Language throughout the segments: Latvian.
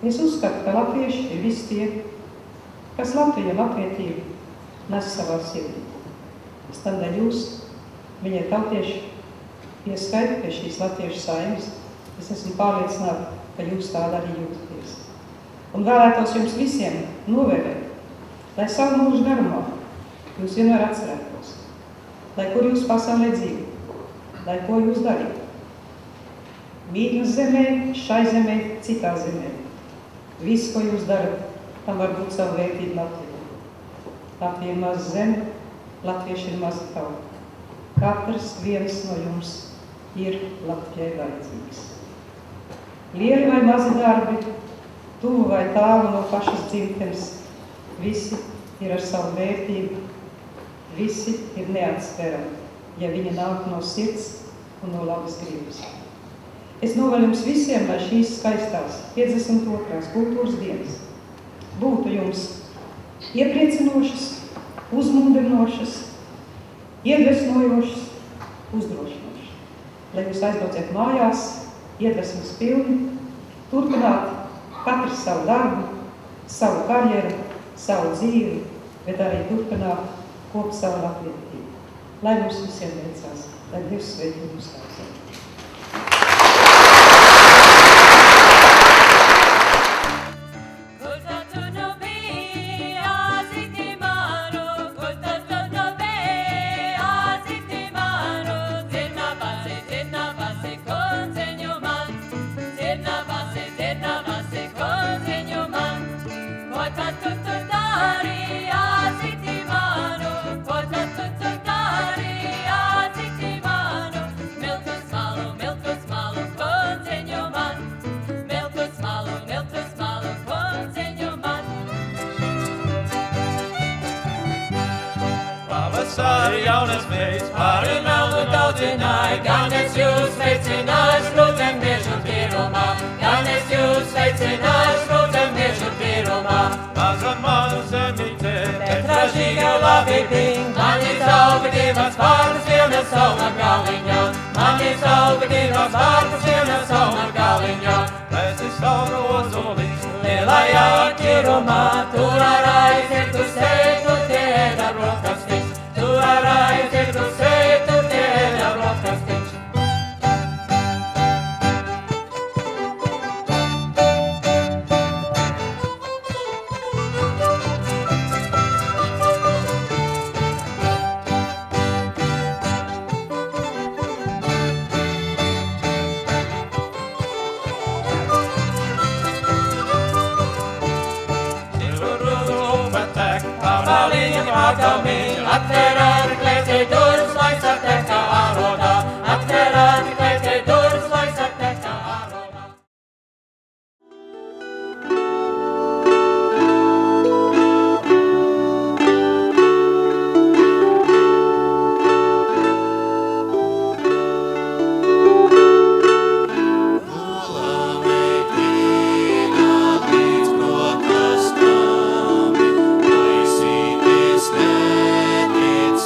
Es uzskatu, ka latvieši ir visi tie, kas Latviju latvietību nes savā sirdī. Es tādēļ jūs, viņie tautieši, ieskaiti pie šīs latviešu saimnes. Es esmu pārliecināta, ka jūs tāda arī jūtaties. Un vēlētos jums visiem novēlēt, lai savu mūžu garumā jūs vienmēr atcerētos, lai kur jūs pasaulē dzīvo, lai ko jūs darītu. Mītnes zemē, šai zemē, citā zemē. Viss, ko jūs darat, tam var būt savu vērtību Latvijā. Latvija ir maza zeme, latvieši ir maza tauta. Katrs viens no jums ir Latvijai vajadzīgs. Lieli vai mazi darbi, tuvu vai tālu no pašas dzimtenes, visi ir ar savu vērtību, visi ir neatsverami, ja viņi nāk no sirds un no labas gribas. Es novēlu jums visiem, lai šīs skaistās 52. kultūras dienas būtu jums iepriecinošas, uzmundrinošas, iedvesmojošas, uzdrošinošas. Lai jūs aizbrauciet mājās, iedvesmas pilni, turpināt katrs savu darbu, savu karjeru, savu dzīvi, bet arī turpināt kopt savu latvietību. Lai mums visiem veicās, lai Dievs sveiki mums tās. Jaunas veids, pāri melnu daudzināja, gan es jūs veicināju skrūtem biežu tīrumā, gan es jūs veicināju skrūtem biežu tīrumā. Maza manu zemītē, bet ražīga labi biņ, man izauga divas vārdas, viena sauna galiņā, man izauga divas vārdas, viena sauna galiņā. Mēs izauga ozolīs, lielajā tīrumā, tur ar aizietu seitu tieda brokastiņš. Tu ar aizietu seitu tieda brokastiņš. Atverāti klētī durvis, lai sateka ārodā. Atverāti klētī durvis, lai sateka ārodā. It's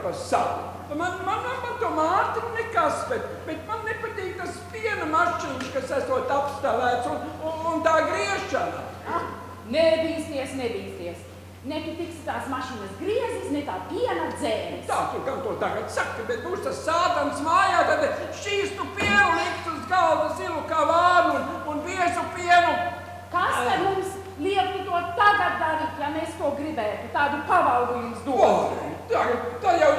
par savu. Man to Mārtiņu nekas, bet man nepatīk tas piena mašīns, kas esot apstāvēts un tā griešana. Nebīsties. Ne tu tiksi tās mašīnas griezis, ne tā piena dzēris. Tā tu gan to tagad saki, bet būs tas sātans mājā, tad šķīstu pienu likt uz galda zilu kā vārnu un biezu pienu. Kas te mums liektu to tagad darīt, ja mēs to gribētu? Tādu pavaldu jums dot. Tā jau,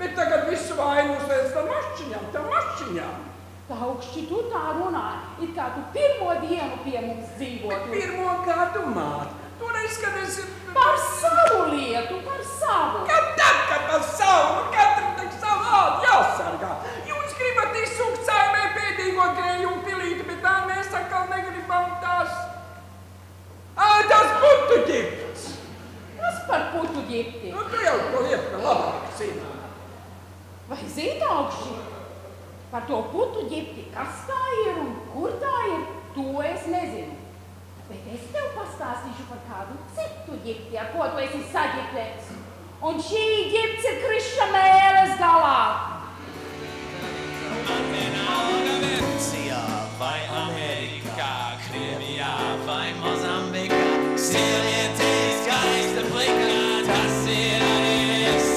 bet tagad visu vainu uzliec tam mašķiņām. Taukšķi, tu tā runāji, it kā tu pirmo dienu pie mums dzīvotu. Pirmo gadu, Māte, tu neskaties... Par savu lietu, par savu. Kad par savu, katram tak savu ādu jāsargā. Jūs gribat izsūkt saimē pēdīgo grējumu pilīti, bet tā mēs atkal negribam tās... tās putu ģipts. Kas par putu ģipti? Tu jau to lietu labāk zini. Vai zini, Taukšķi? Par to putu ģipti, kas tā ir un kur tā ir, to es nezinu. Bet es tev pastāstīšu par kādu citu ģipti, ar ko tu esi saģiptēts. Un šī ģipts ir Kriša mēles galā. Man vienalga Vencijā vai Amerikā, Krievijā vai Mozambikā, sievietēs skaista plikā, tas ir arī viss.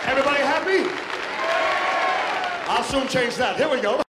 Everybody happy? I'll soon change that. Here we go.